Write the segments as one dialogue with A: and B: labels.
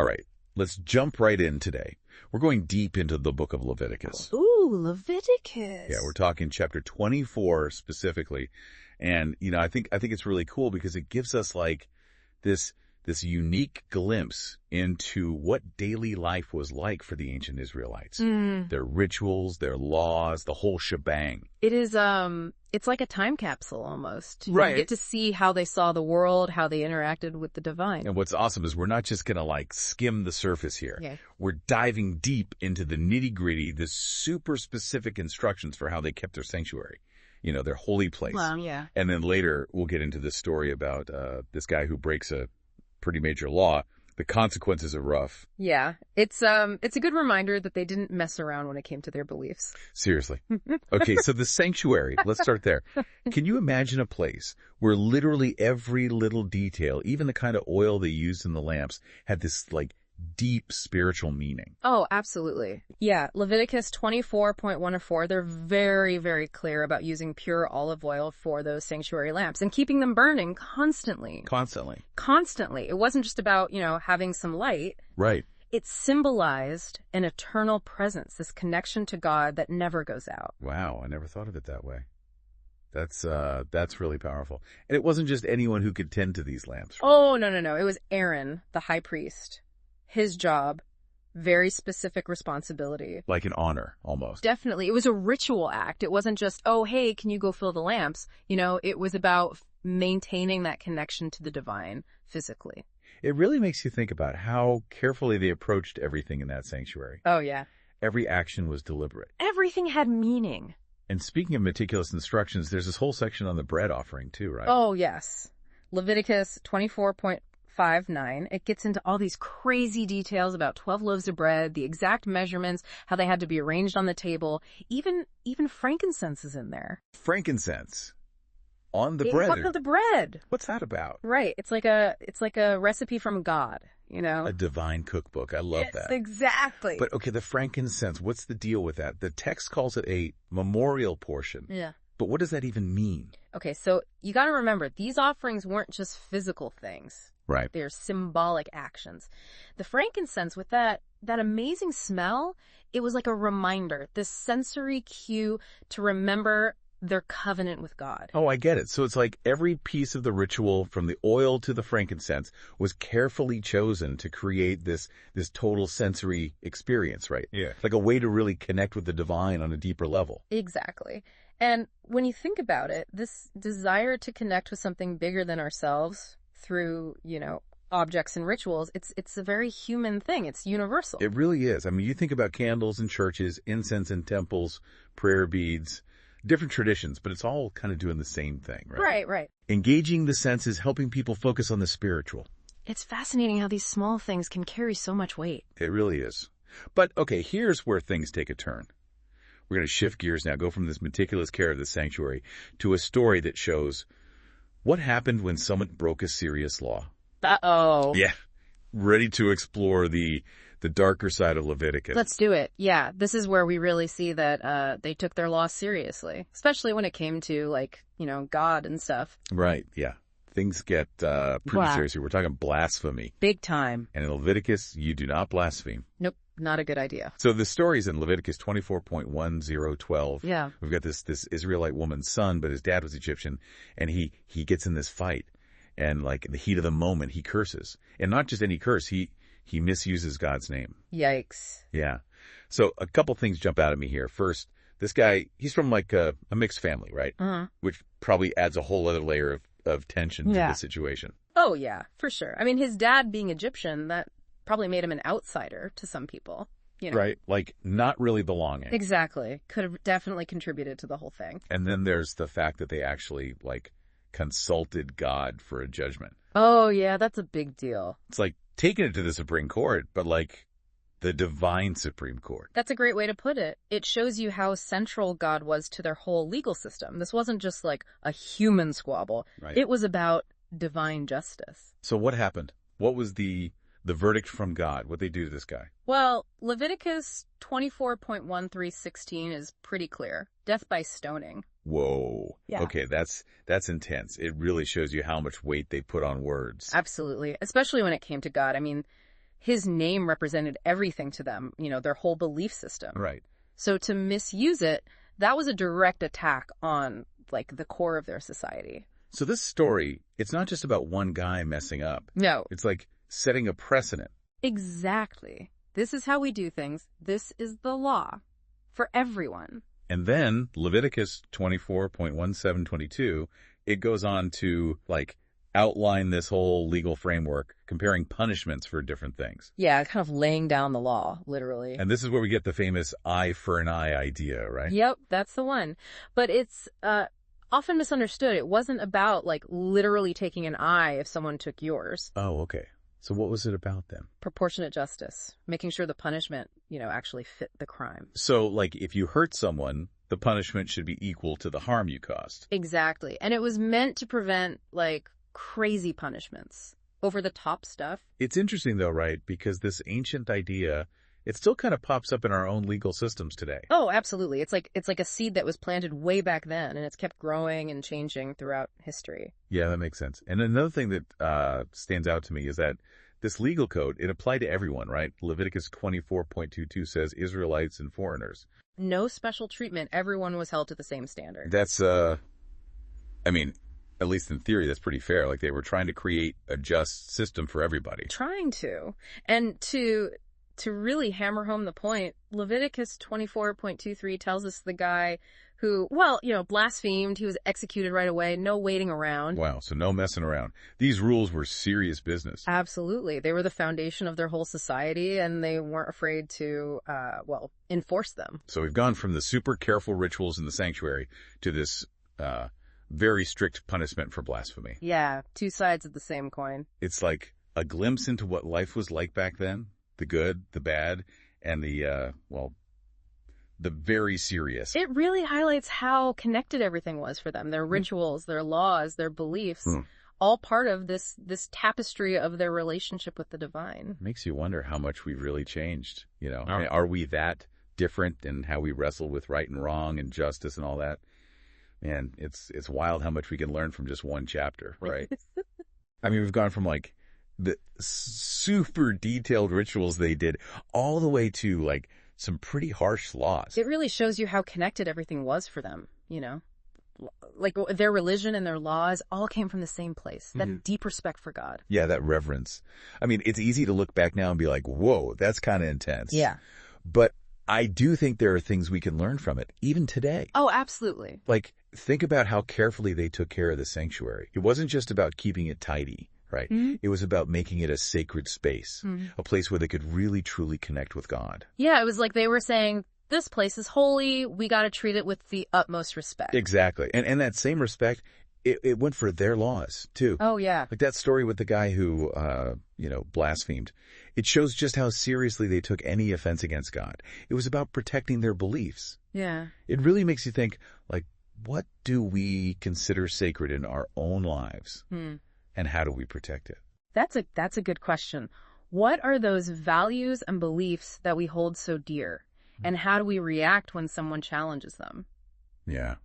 A: All right, let's jump right in today. We're going deep into the book of Leviticus.
B: Ooh, Leviticus.
A: Yeah, we're talking chapter 24 specifically. And, I think it's really cool because it gives us like this unique glimpse into what daily life was like for the ancient Israelites. Their rituals, their laws, the whole shebang.
B: It is, it's like a time capsule almost.
A: Right.
B: You get to see how they saw the world, how they interacted with the divine.
A: And what's awesome is we're not just going to like skim the surface here.
B: Yeah.
A: We're diving deep into the nitty-gritty, the super specific instructions for how they kept their sanctuary, their holy place.
B: Well, yeah.
A: And then later we'll get into this story about this guy who breaks a pretty major law. The consequences are rough.
B: Yeah. It's a good reminder that they didn't mess around when it came to their beliefs.
A: Seriously. Okay, so the sanctuary, let's start there. Can you imagine a place where literally every little detail, even the kind of oil they used in the lamps, had this like deep spiritual meaning?
B: Oh, absolutely. Yeah, Leviticus 24.1-4, they're very, very clear about using pure olive oil for those sanctuary lamps and keeping them burning constantly. Constantly. It wasn't just about, having some light.
A: Right.
B: It symbolized an eternal presence, this connection to God that never goes out.
A: Wow, I never thought of it that way. That's really powerful. And it wasn't just anyone who could tend to these lamps. Right?
B: Oh, no. It was Aaron, the high priest. His job, very specific responsibility.
A: Like an honor, almost.
B: Definitely. It was a ritual act. It wasn't just, oh, hey, can you go fill the lamps? It was about maintaining that connection to the divine physically.
A: It really makes you think about how carefully they approached everything in that sanctuary.
B: Oh, yeah.
A: Every action was deliberate.
B: Everything had meaning.
A: And speaking of meticulous instructions, there's this whole section on the bread offering too, right?
B: Oh, yes. Leviticus 24.5-9. It gets into all these crazy details about 12 loaves of bread, the exact measurements, how they had to be arranged on the table. Even frankincense is in there.
A: Frankincense on the bread.
B: On the bread.
A: What's that about?
B: Right. It's like a recipe from God,
A: A divine cookbook. I love that.
B: Exactly.
A: But okay, the frankincense, what's the deal with that? The text calls it a memorial portion.
B: Yeah.
A: But what does that even mean?
B: Okay, so you got to remember, these offerings weren't just physical things.
A: Right.
B: They're symbolic actions. The frankincense, with that amazing smell, it was like a reminder, this sensory cue to remember their covenant with God.
A: Oh, I get it. So it's like every piece of the ritual, from the oil to the frankincense, was carefully chosen to create this total sensory experience, right?
C: Yeah.
A: Like a way to really connect with the divine on a deeper level.
B: Exactly. And when you think about it, this desire to connect with something bigger than ourselves through, objects and rituals, it's a very human thing. It's universal.
A: It really is. I mean, you think about candles in churches, incense in temples, prayer beads, different traditions, but it's all kind of doing the same thing, right?
B: Right.
A: Engaging the senses, helping people focus on the spiritual.
B: It's fascinating how these small things can carry so much weight.
A: It really is. But, okay, here's where things take a turn. We're going to shift gears now, go from this meticulous care of the sanctuary to a story that shows what happened when someone broke a serious law.
B: Uh-oh.
A: Yeah. Ready to explore the darker side of Leviticus.
B: Let's do it. Yeah, this is where we really see that they took their law seriously, especially when it came to, God and stuff.
A: Right, yeah. Things get pretty serious here. We're talking blasphemy.
B: Big time.
A: And in Leviticus, you do not blaspheme.
B: Nope, not a good idea.
A: So the story's in Leviticus 24.1012.
B: Yeah.
A: We've got this Israelite woman's son, but his dad was Egyptian, and he gets in this fight. And like in the heat of the moment, he curses. And not just any curse, he misuses God's name.
B: Yikes.
A: Yeah. So a couple things jump out at me here. First, this guy, he's from like a mixed family, right?
B: Uh-huh.
A: Which probably adds a whole other layer of tension to the situation.
B: Oh, yeah, for sure. I mean, his dad being Egyptian, that probably made him an outsider to some people.
A: Right? Like not really belonging.
B: Exactly. Could have definitely contributed to the whole thing.
A: And then there's the fact that they actually consulted God for a judgment.
B: Oh, yeah, that's a big deal.
A: It's like taking it to the Supreme Court, but the divine Supreme Court.
B: That's a great way to put it. It shows you how central God was to their whole legal system. This wasn't just like a human squabble.
A: Right.
B: It was about divine justice.
A: So what happened? What was the verdict from God? What'd they do to this guy?
B: Well, Leviticus 24.1316 is pretty clear. Death by stoning.
A: Whoa.
B: Yeah.
A: Okay, that's intense. It really shows you how much weight they put on words.
B: Absolutely. Especially when it came to God. I mean, His name represented everything to them, their whole belief system.
A: Right.
B: So to misuse it, that was a direct attack on, the core of their society.
A: So this story, it's not just about one guy messing up.
B: No.
A: It's like setting a precedent.
B: Exactly. This is how we do things. This is the law for everyone.
A: And then Leviticus 24.1722, it goes on to, outline this whole legal framework, comparing punishments for different things.
B: Yeah, kind of laying down the law, literally.
A: And this is where we get the famous eye for an eye idea, right?
B: Yep, that's the one. But it's often misunderstood. It wasn't about, literally taking an eye if someone took yours.
A: Oh, okay. So what was it about then?
B: Proportionate justice, making sure the punishment, actually fit the crime.
A: So, if you hurt someone, the punishment should be equal to the harm you caused.
B: Exactly. And it was meant to prevent, crazy punishments, over-the-top stuff.
A: It's interesting, though, right? Because this ancient idea, it still kind of pops up in our own legal systems today.
B: Oh, absolutely. It's like a seed that was planted way back then, and it's kept growing and changing throughout history.
A: Yeah, that makes sense. And another thing that stands out to me is that this legal code, it applied to everyone, right? Leviticus 24.22 says Israelites and foreigners.
B: No special treatment. Everyone was held to the same standard.
A: That's, at least in theory, that's pretty fair. They were trying to create a just system for everybody.
B: Trying to. And to really hammer home the point, Leviticus 24.23 tells us the guy who, blasphemed, he was executed right away, no waiting around.
A: Wow, so no messing around. These rules were serious business.
B: Absolutely. They were the foundation of their whole society, and they weren't afraid to, enforce them.
A: So we've gone from the super careful rituals in the sanctuary to this very strict punishment for blasphemy.
B: Yeah, two sides of the same coin.
A: It's like a glimpse into what life was like back then. The good, the bad, and the very serious.
B: It really highlights how connected everything was for them. Their rituals, their laws, their beliefs, all part of this tapestry of their relationship with the divine.
A: Makes you wonder how much we've really changed, Are we that different in how we wrestle with right and wrong and justice and all that? Man, it's wild how much we can learn from just one chapter, right? We've gone from the super detailed rituals they did all the way to some pretty harsh laws.
B: It really shows you how connected everything was for them, their religion and their laws all came from the same place, that deep respect for God.
A: Yeah, that reverence. It's easy to look back now and be like, whoa, that's kind of intense.
B: Yeah.
A: But I do think there are things we can learn from it, even today.
B: Oh, absolutely.
A: Think about how carefully they took care of the sanctuary. It wasn't just about keeping it tidy, right? Mm-hmm. It was about making it a sacred space, a place where they could really, truly connect with God.
B: Yeah, it was like they were saying, this place is holy. We got to treat it with the utmost respect.
A: Exactly. And that same respect, it went for their laws, too.
B: Oh, yeah.
A: That story with the guy who, blasphemed. It shows just how seriously they took any offense against God. It was about protecting their beliefs.
B: Yeah.
A: It really makes you think, what do we consider sacred in our own lives? And how do we protect it?
B: That's a good question. What are those values and beliefs that we hold so dear? And how do we react when someone challenges them?
A: Yeah.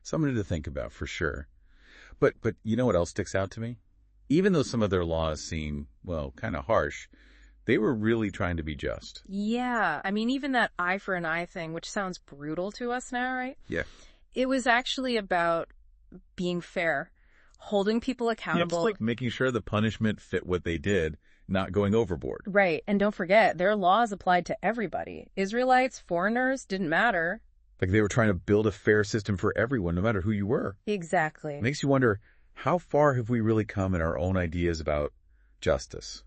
A: Something to think about for sure. But you know what else sticks out to me? Even though some of their laws seem, kind of harsh, they were really trying to be just.
B: Yeah. Even that eye for an eye thing, which sounds brutal to us now, right?
A: Yeah.
B: It was actually about being fair, holding people accountable.
A: Yeah, it's making sure the punishment fit what they did, not going overboard.
B: Right. And don't forget, their laws applied to everybody. Israelites, foreigners, didn't matter.
A: They were trying to build a fair system for everyone, no matter who you were.
B: Exactly.
A: It makes you wonder, how far have we really come in our own ideas about justice?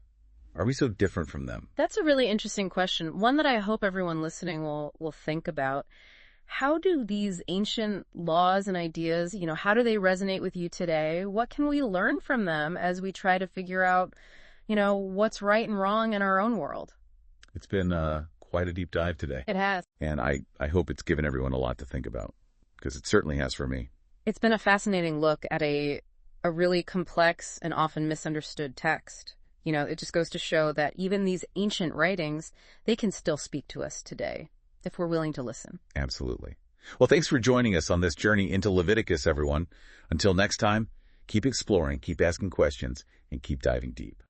A: Are we so different from them?
B: That's a really interesting question. One that I hope everyone listening will think about. How do these ancient laws and ideas, how do they resonate with you today? What can we learn from them as we try to figure out, what's right and wrong in our own world?
A: It's been quite a deep dive today.
B: It has.
A: And I hope it's given everyone a lot to think about, because it certainly has for me.
B: It's been a fascinating look at a really complex and often misunderstood text. It just goes to show that even these ancient writings, they can still speak to us today, if we're willing to listen.
A: Absolutely. Well, thanks for joining us on this journey into Leviticus, everyone. Until next time, keep exploring, keep asking questions, and keep diving deep.